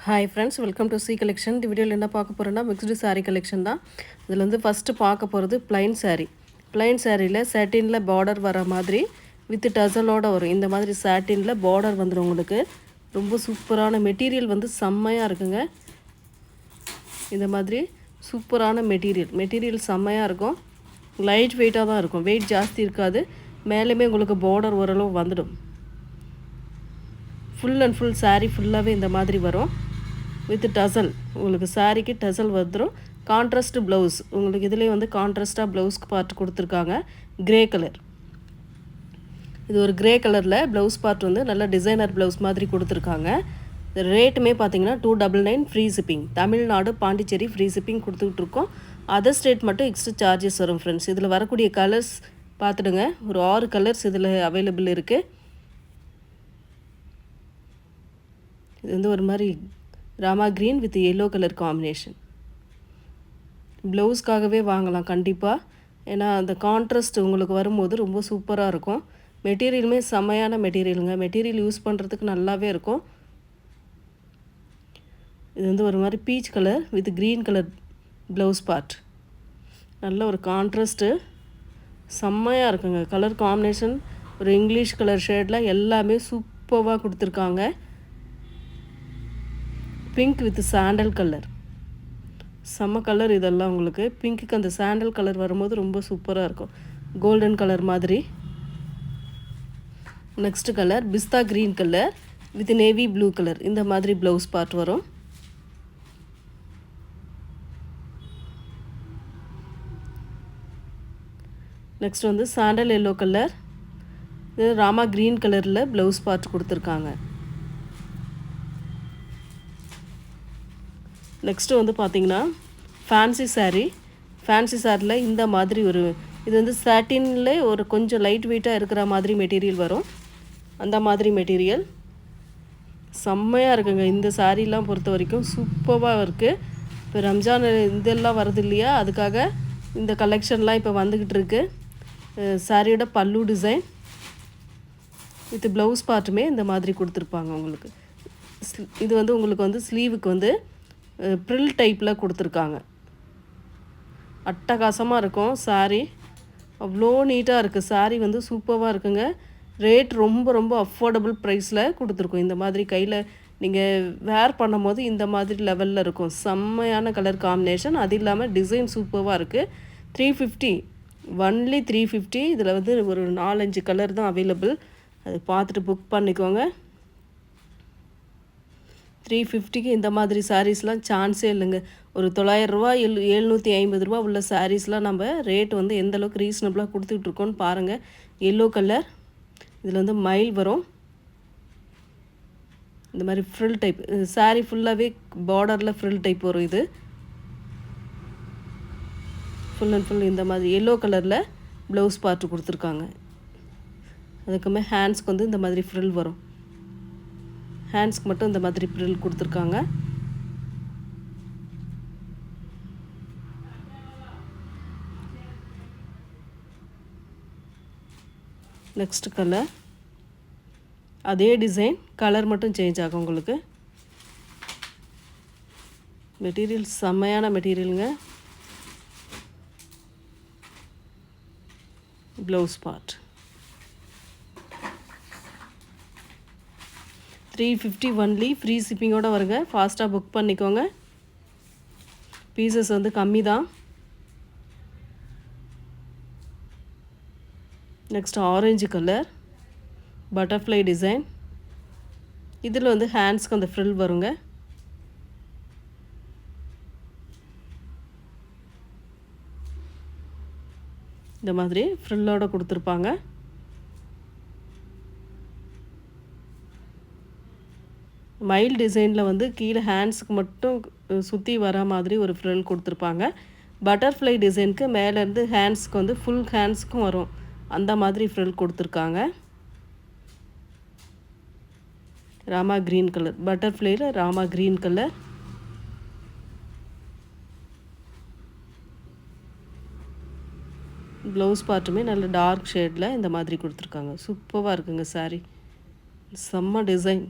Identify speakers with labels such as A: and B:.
A: Hi friends, welcome to C collection. இந்த வீடியோவில் என்ன பார்க்க போகிறோன்னா மிக்ஸ்டு சாரீ கலெக்ஷன் தான். இதில் வந்து ஃபஸ்ட்டு பார்க்க போகிறது ப்ளைன் சாரீ. ப்ளைன் சாரியில் சாட்டினில் பார்டர் வர மாதிரி வித் டசலோடு வரும். இந்த மாதிரி சாட்டினில் பார்டர் வந்துடும். உங்களுக்கு ரொம்ப சூப்பரான மெட்டீரியல் வந்து செம்மையாக இருக்குங்க. இந்த மாதிரி சூப்பரான மெட்டீரியல் செம்மையாக இருக்கும். லைட் வெயிட்டாக தான் இருக்கும், வெயிட் ஜாஸ்தி இருக்காது. மேலேயுமே உங்களுக்கு பார்டர் ஓரளவு வந்துடும். ஃபுல் அண்ட் ஃபுல் சாரீ ஃபுல்லாகவே இந்த மாதிரி வரும் வித் டசல். உங்களுக்கு சாரீக்கு டசல் வந்துடும். கான்ட்ராஸ்ட் ப்ளவுஸ் உங்களுக்கு இதுலேயே வந்து கான்ட்ராஸ்ட்டாக ப்ளவுஸ்க்கு பார்ட் கொடுத்துருக்காங்க. க்ரே கலர், இது ஒரு க்ரே கலரில் ப்ளவுஸ் பார்ட் வந்து நல்ல டிசைனர் ப்ளவுஸ் மாதிரி கொடுத்துருக்காங்க. ரேட்டுமே பார்த்தீங்கன்னா 299 free shipping. Tamil Nadu Pondicherry free shipping கொடுத்துட்ருக்கோம். அதர் ஸ்டேட் மட்டும் எக்ஸ்ட்ரா சார்ஜஸ் வரும் ஃப்ரெண்ட்ஸ். இதில் வரக்கூடிய கலர்ஸ் பார்த்துடுங்க. ஒரு 6 கலர்ஸ் இதில் அவைலபிள் இருக்குது. இது வந்து ஒரு மாதிரி Rama green with yellow colour combination. ப்ளவுஸ்க்காகவே வாங்கலாம் கண்டிப்பாக. ஏன்னா அந்த கான்ட்ராஸ்ட் உங்களுக்கு வரும்போது ரொம்ப சூப்பராக இருக்கும். மெட்டீரியலுமே செம்மையான மெட்டீரியலுங்க. மெட்டீரியல் யூஸ் பண்ணுறதுக்கு நல்லாவே இருக்கும். இது வந்து ஒரு மாதிரி peach colour with green colour blouse part. நல்ல ஒரு கான்ட்ராஸ்ட்டு செம்மையாக இருக்குங்க. கலர் காம்பினேஷன் ஒரு இங்கிலீஷ் கலர் ஷேடில் எல்லாமே சூப்பராக கொடுத்துருக்காங்க. பிங்க் வித் சாண்டல் கலர், செம்ம கலர் இதெல்லாம். உங்களுக்கு பிங்க்குக்கு அந்த சாண்டல் கலர் வரும்போது ரொம்ப சூப்பராக இருக்கும். கோல்டன் கலர் மாதிரி. Next colour pista green colour with navy blue colour. இந்த மாதிரி ப்ளவுஸ் பார்ட் வரும். நெக்ஸ்ட் வந்து சாண்டல் எல்லோ கலர், இது ராமா க்ரீன் கலரில் ப்ளவுஸ் பார்ட் கொடுத்துருக்காங்க. நெக்ஸ்ட்டு வந்து பார்த்திங்கன்னா ஃபேன்சி சாரியில் இந்த மாதிரி ஒரு இது வந்து சாட்டினில் ஒரு கொஞ்சம் லைட் வெயிட்டாக இருக்கிற மாதிரி மெட்டீரியல் வரும். அந்த மாதிரி மெட்டீரியல் செம்மையாக இருக்குங்க. இந்த சாரீலாம் பொறுத்த வரைக்கும் சூப்பராக இருக்குது. இப்போ ரம்ஜான் இதெல்லாம் வருது இல்லையா, அதுக்காக இந்த கலெக்ஷன்லாம் இப்போ வந்துக்கிட்டு இருக்குது. சாரியோட பல்லு டிசைன் வித் ப்ளவுஸ் பார்ட்டுமே இந்த மாதிரி கொடுத்துருப்பாங்க உங்களுக்கு. இது வந்து உங்களுக்கு வந்து ஸ்லீவுக்கு வந்து ப்ரில் டைப்பில் கொடுத்துருக்காங்க. அட்டகாசமாக இருக்கும் சாரீ. அவ்வளோ நீட்டாக இருக்குது சாரீ, வந்து சூப்பராக இருக்குங்க. ரேட் ரொம்ப ரொம்ப அஃபோர்டபுள் ப்ரைஸில் கொடுத்துருக்கோம். இந்த மாதிரி கையில் நீங்கள் வேர் பண்ணும் போது இந்த மாதிரி லெவலில் இருக்கும். செம்மையான கலர் காம்பினேஷன். அது இல்லாமல் டிசைன் சூப்பராக இருக்குது. 350 ஒன்லி 350. இதில் வந்து ஒரு 4-5 கலர் தான் அவைலபிள். அது பார்த்துட்டு புக் பண்ணிக்கோங்க. 350க்கு இந்த மாதிரி சாரீஸ்லாம் சான்ஸே இல்லைங்க. ஒரு 900 ரூபா 750 ரூபா உள்ள சாரீஸ்லாம் நம்ம ரேட் வந்து எந்தளவுக்கு ரீசனபிளாக கொடுத்துட்ருக்கோன்னு பாருங்கள். எல்லோ கலர், இதில் வந்து மயில் வரும். இந்த மாதிரி ஃப்ரில் டைப் சாரீ ஃபுல்லாகவே பார்டரில் ஃப்ரில் டைப் வரும். இது ஃபுல் அண்ட் ஃபுல் இந்த மாதிரி எல்லோ கலரில் ப்ளவுஸ் பார்ட்டு கொடுத்துருக்காங்க. அதுக்குமே ஹேண்ட்ஸ்க்கு வந்து இந்த மாதிரி ஃப்ரில் வரும். ஹேண்ட்ஸ்க்கு மட்டும் இந்த மாதிரி ப்ரில் கொடுத்துருக்காங்க. நெக்ஸ்ட் கலர் அதே டிசைன், கலர் மட்டும் சேஞ்ச் ஆகும் உங்களுக்கு. மெட்டீரியல் செம்மையான மெட்டீரியலுங்க. ப்ளவுஸ் பார்ட் 350 ஒன்லி ஃப்ரீ ஷிப்பிங்கோடு வருங்க. ஃபாஸ்ட்டாக புக் பண்ணிக்கோங்க. பீசஸ் வந்து கம்மி தான். Next orange colour butterfly design. இதில் வந்து ஹேண்ட்ஸ்க்கு அந்த ஃப்ரில் வருங்க. இந்த மாதிரி ஃப்ரில்லோடு கொடுத்துருப்பாங்க. மயில் டிசைனில் வந்து கீழே ஹேண்ட்ஸுக்கு மட்டும் சுற்றி வர மாதிரி ஒரு ஃப்ரில் கொடுத்துருப்பாங்க. பட்டர்ஃப்ளை டிசைனுக்கு மேலேருந்து ஹேண்ட்ஸ்க்கு வந்து ஃபுல் ஹேண்ட்ஸ்க்கும் வரும். அந்த மாதிரி ஃப்ரில் கொடுத்துருக்காங்க. ராமா க்ரீன் கலர், பட்டர்ஃப்ளையில் ராமா க்ரீன் கலர். ப்ளவுஸ் பார்ட்டுமே நல்ல டார்க் ஷேடில் இந்த மாதிரி கொடுத்துருக்காங்க. சூப்பராக இருக்குங்க சாரீ. செம்ம டிசைன்.